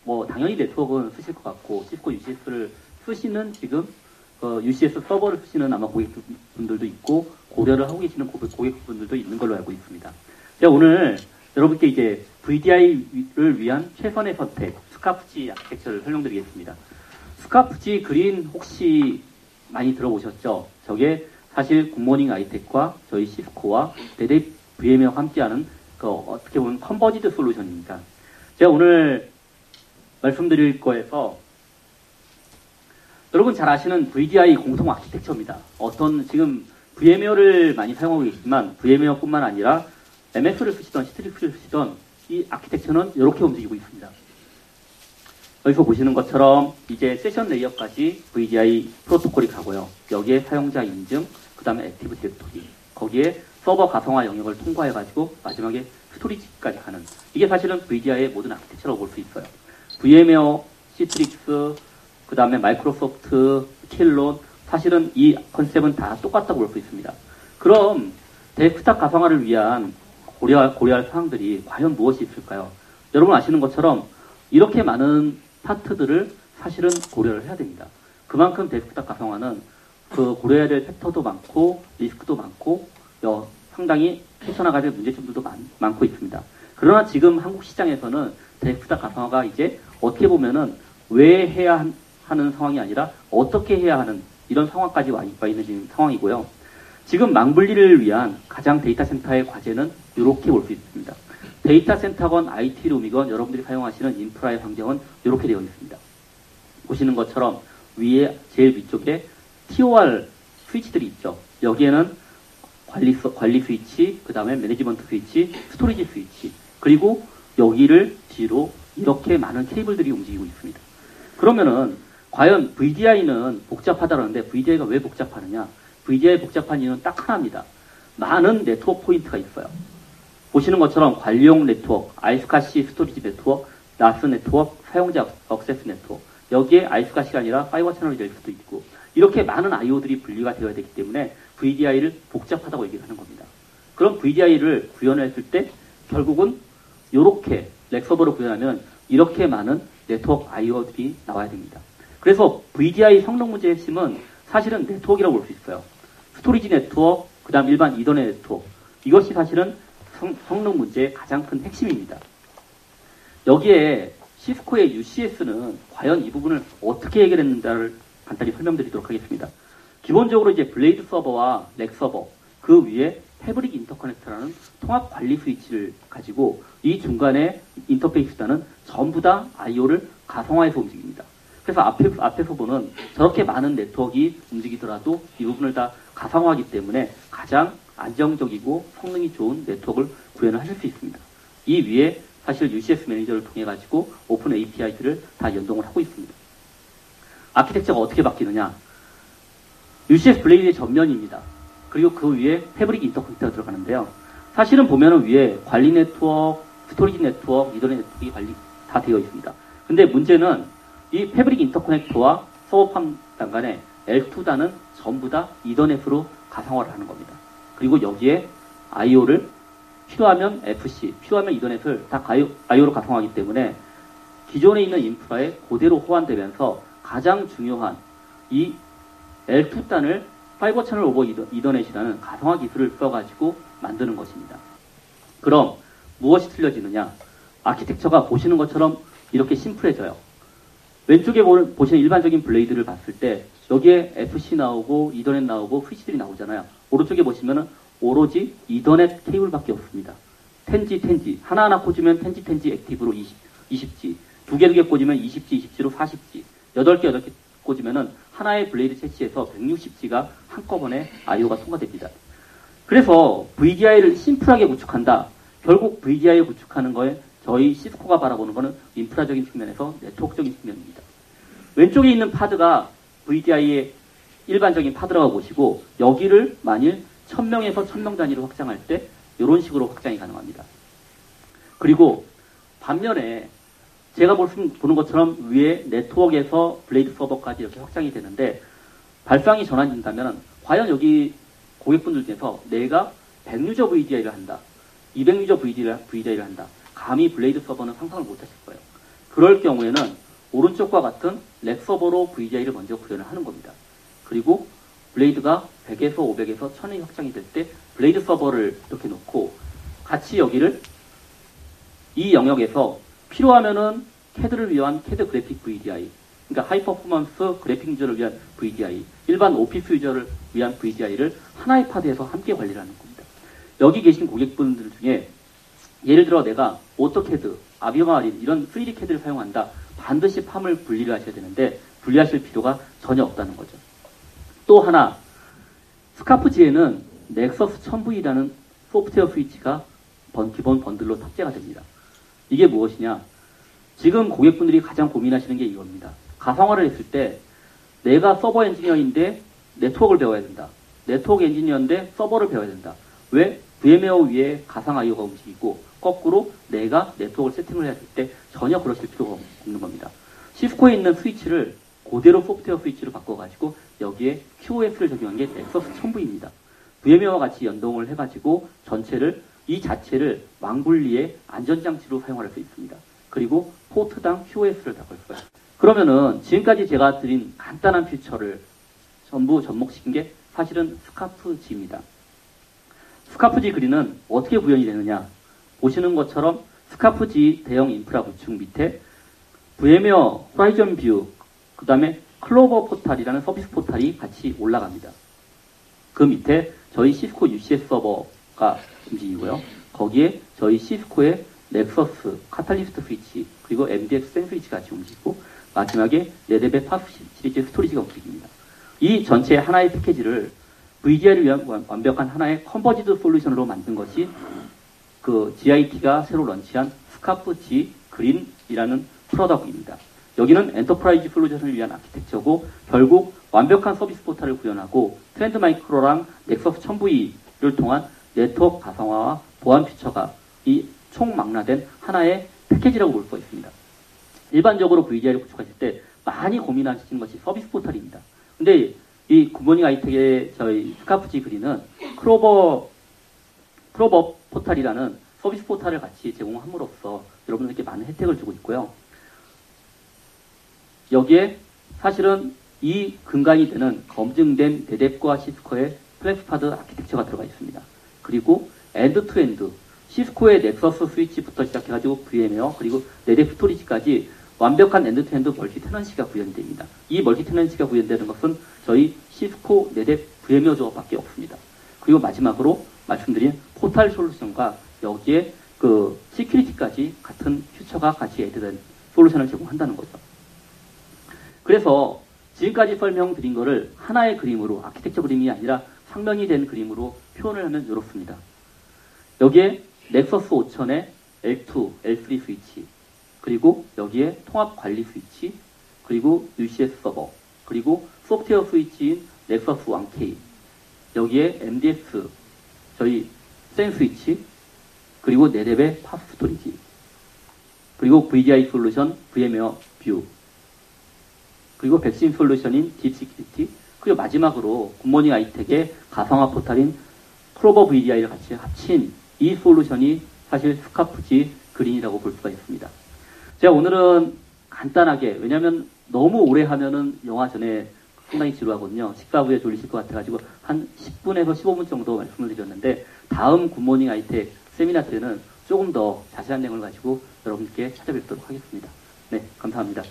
뭐 당연히 네트워크는 쓰실 것 같고 시스코 UCS를 쓰시는 지금 UCS 서버를 쓰시는 아마 고객분들도 있고 고려를 하고 계시는 고객분들도 있는 걸로 알고 있습니다. 제가 오늘 여러분께 이제 VDI를 위한 최선의 선택 스카프지 아키텍처를 설명드리겠습니다. 스카프지 그린 혹시 많이 들어보셨죠? 저게 사실 굿모닝 아이텍과 저희 시스코와 대대 VM웨어와 함께하는 어떻게 보면 컨버지드 솔루션입니다. 제가 오늘 말씀드릴 거에서 여러분 잘 아시는 VDI 공통 아키텍처입니다. 지금 VM웨어를 많이 사용하고 계시지만 VM웨어뿐만 아니라 MS를 쓰시던 시트릭스를 쓰시던 이 아키텍처는 이렇게 움직이고 있습니다. 여기서 보시는 것처럼 이제 세션 레이어까지 VDI 프로토콜이 가고요. 여기에 사용자 인증, 그 다음에 액티브 디렉토리, 거기에 서버 가상화 영역을 통과해가지고 마지막에 스토리지까지 가는 이게 사실은 VDI의 모든 아키텍처라고 볼 수 있어요. VM웨어, 시트릭스, 그 다음에 마이크로소프트, 킬론 사실은 이 컨셉은 다 똑같다고 볼 수 있습니다. 그럼 데스크탑 가상화를 위한 고려할 사항들이 과연 무엇이 있을까요? 여러분 아시는 것처럼 이렇게 많은 파트들을 사실은 고려를 해야 됩니다. 그만큼 데스크탑 가상화는 고려해야 될 팩터도 많고 리스크도 많고 상당히 헤쳐나가야 될 문제점들도 많고 있습니다. 그러나 지금 한국 시장에서는 데스크탑 가상화가 이제 어떻게 보면은 왜 해야 하는 상황이 아니라 어떻게 해야 하는 이런 상황까지 와 있는 지금 상황이고요. 지금 망분리를 위한 가장 데이터 센터의 과제는 이렇게 볼 수 있습니다. 데이터 센터건 IT룸이건 여러분들이 사용하시는 인프라의 환경은 이렇게 되어 있습니다. 보시는 것처럼 위에 제일 위쪽에 TOR 스위치들이 있죠. 여기에는 관리 스위치, 그 다음에 매니지먼트 스위치, 스토리지 스위치, 그리고 여기를 뒤로 이렇게 많은 케이블들이 움직이고 있습니다. 그러면은 과연 VDI는 복잡하다는데 VDI가 왜 복잡하느냐? VDI 복잡한 이유는 딱 하나입니다. 많은 네트워크 포인트가 있어요. 보시는 것처럼 관리용 네트워크, 아이스카시 스토리지 네트워크, 나스 네트워크, 사용자 액세스 네트워크, 여기에 아이스카시가 아니라 파이버 채널이 될 수도 있고 이렇게 많은 IO들이 분리가 되어야 되기 때문에 VDI를 복잡하다고 얘기를 하는 겁니다. 그럼 VDI를 구현했을 때 결국은 이렇게 렉서버로 구현하면 이렇게 많은 네트워크 IO들이 나와야 됩니다. 그래서 VDI 성능 문제의 핵심은 사실은 네트워크라고 볼 수 있어요. 스토리지 네트워크, 그 다음 일반 이더넷 네트워크. 이것이 사실은 성능 문제의 가장 큰 핵심입니다. 여기에 시스코의 UCS는 과연 이 부분을 어떻게 해결했는가를 간단히 설명드리도록 하겠습니다. 기본적으로 이제 블레이드 서버와 렉 서버, 그 위에 패브릭 인터커넥터라는 통합 관리 스위치를 가지고 이 중간에 인터페이스단은 전부 다 IO를 가상화해서 움직입니다. 그래서 앞에서 보는 저렇게 많은 네트워크가 움직이더라도 이 부분을 다 가상화하기 때문에 가장 안정적이고 성능이 좋은 네트워크를 구현을 하실 수 있습니다. 이 위에 사실 UCS 매니저를 통해 가지고 오픈 API들을 다 연동을 하고 있습니다. 아키텍처가 어떻게 바뀌느냐? UCS 블레이드의 전면입니다. 그리고 그 위에 패브릭 인터커넥터가 들어가는데요. 사실은 보면은 위에 관리 네트워크, 스토리지 네트워크, 이더넷 네트워크가 관리 다 되어 있습니다. 근데 문제는 이 패브릭 인터커넥터와 서버팜 단간에 L2단은 전부 다 이더넷으로 가상화를 하는 겁니다. 그리고 여기에 IO를 필요하면 FC, 필요하면 이더넷을 다 IO로 가상화하기 때문에 기존에 있는 인프라에 그대로 호환되면서 가장 중요한 이 L2단을 파이버 채널 오버 이더넷이라는 가상화 기술을 써가지고 만드는 것입니다. 그럼 무엇이 틀려지느냐? 아키텍처가 보시는 것처럼 이렇게 심플해져요. 왼쪽에 보시는 일반적인 블레이드를 봤을 때 여기에 FC 나오고 이더넷 나오고 스위치들이 나오잖아요. 오른쪽에 보시면은 오로지 이더넷 케이블밖에 없습니다. 10G 하나하나 꽂으면 10G 액티브로 20G, 두 개 꽂으면 20G 20G로 40G, 8개 꽂으면은 하나의 블레이드 채취에서 160G가 한꺼번에 IO가 통과됩니다. 그래서 VDI를 심플하게 구축한다. 결국 VDI를 구축하는 거에 저희 시스코가 바라보는 거는 인프라적인 측면에서 네트워크적인 측면입니다. 왼쪽에 있는 파드가 VDI의 일반적인 파드라고 보시고 여기를 만일 1000명에서 1000명 단위로 확장할 때 이런 식으로 확장이 가능합니다. 그리고 반면에 제가 보는 것처럼 위에 네트워크에서 블레이드 서버까지 이렇게 확장이 되는데 발상이 전환된다면 과연 여기 고객분들 중에서 내가 100유저 VDI를 한다, 200유저 VDI를 한다, 감히 블레이드 서버는 상상을 못 하실 거예요. 그럴 경우에는 오른쪽과 같은 렉 서버로 VDI를 먼저 구현을 하는 겁니다. 그리고 블레이드가 100에서 500에서 1000이 확장이 될 때 블레이드 서버를 이렇게 놓고 같이 여기를 이 영역에서 필요하면은 CAD를 위한 CAD 그래픽 VDI, 그러니까 하이 퍼포먼스 그래픽 유저를 위한 VDI, 일반 오피스 유저를 위한 VDI를 하나의 파드에서 함께 관리를 하는 겁니다. 여기 계신 고객분들 중에 예를 들어 내가 오토캐드, 아비마린 이런 3D CAD를 사용한다. 반드시 팜을 분리를 하셔야 되는데 분리하실 필요가 전혀 없다는 거죠. 또 하나, 스카프지에는 넥서스 1000V라는 소프트웨어 스위치가 기본 번들로 탑재가 됩니다. 이게 무엇이냐? 지금 고객분들이 가장 고민하시는 게 이겁니다. 가상화를 했을 때 내가 서버 엔지니어인데 네트워크를 배워야 된다. 네트워크 엔지니어인데 서버를 배워야 된다. 왜? VM웨어 위에 가상 IO가 움직이고 거꾸로 내가 네트워크를 세팅을 해야 될 때 전혀 그러실 필요가 없는 겁니다. 시스코에 있는 스위치를 그대로 소프트웨어 스위치로 바꿔가지고 여기에 QoS를 적용한 게 넥서스 1000V입니다. VM웨어와 같이 연동을 해가지고 이 자체를 왕분리의 안전장치로 사용할 수 있습니다. 그리고 포트당 QoS를 다 걸 거예요. 그러면은 지금까지 제가 드린 간단한 퓨처를 전부 접목시킨 게 사실은 스카프지입니다. 스카프지 그린은 어떻게 구현이 되느냐? 보시는 것처럼 스카프지 대형 인프라 구축 밑에 VM웨어 호라이즌 뷰, 그 다음에 클로버 포탈이라는 서비스 포탈이 같이 올라갑니다. 그 밑에 저희 시스코 UCS 서버가 움직이고요. 거기에 저희 시스코의 넥서스, 카탈리스트 스위치, 그리고 MDX 센 스위치가 같이 움직이고 마지막에 네데베 파스 시리즈 스토리지가 움직입니다. 이 전체 하나의 패키지를 VDI를 위한 완벽한 하나의 컨버지드 솔루션으로 만든 것이 그 GIT가 새로 런치한 스카프 G 그린이라는 프로덕트입니다. 여기는 엔터프라이즈 솔루션을 위한 아키텍처고 결국 완벽한 서비스 포탈을 구현하고 트렌드 마이크로랑 넥서스 1000V를 통한 네트워크 가상화와 보안 퓨처가 이 총망라된 하나의 패키지라고 볼 수가 있습니다. 일반적으로 VDI를 구축하실 때 많이 고민하시는 것이 서비스 포탈입니다. 근데 이 굿모닝 아이텍의 저희 스카프지 그린은 클로버 포탈이라는 서비스 포탈을 같이 제공함으로써 여러분들께 많은 혜택을 주고 있고요. 여기에 사실은 이 근간이 되는 검증된 네뎁과 시스코의 플렉스파드 아키텍처가 들어가 있습니다. 그리고 엔드-투-엔드 시스코의 넥서스 스위치부터 시작해가지고 VM웨어 그리고 네뎁 스토리지까지 완벽한 엔드-투-엔드 멀티 테넌시가 구현이 됩니다. 이 멀티 테넌시가 구현되는 것은 저희 시스코 네뎁 VM웨어 조합밖에 없습니다. 그리고 마지막으로 말씀드린 포탈 솔루션과 여기에 그 시큐리티까지 같은 퓨처가 같이 애드된 솔루션을 제공한다는 거죠. 그래서 지금까지 설명드린 거를 하나의 그림으로 아키텍처 그림이 아니라 상명이 된 그림으로 표현을 하면 이렇습니다. 여기에 넥서스 5000의 L2, L3 스위치, 그리고 여기에 통합 관리 스위치, 그리고 UCS 서버, 그리고 소프트웨어 스위치인 넥서스 1K, 여기에 MDX, 저희 센 스위치, 그리고 네뎁의 파스 스토리지, 그리고 VDI 솔루션, VM웨어 뷰, 그리고 백신 솔루션인 딥시큐리티, 그리고 마지막으로 굿모닝 아이텍의 가상화 포탈인 클로버 VDI를 같이 합친 이 솔루션이 사실 스카프지 그린이라고 볼 수가 있습니다. 제가 오늘은 간단하게, 왜냐하면 너무 오래 하면은 영화 전에 상당히 지루하거든요. 식사 후에 졸리실 것 같아가지고 한 10분에서 15분 정도 말씀을 드렸는데 다음 굿모닝 아이텍 세미나 때는 조금 더 자세한 내용을 가지고 여러분께 찾아뵙도록 하겠습니다. 네, 감사합니다.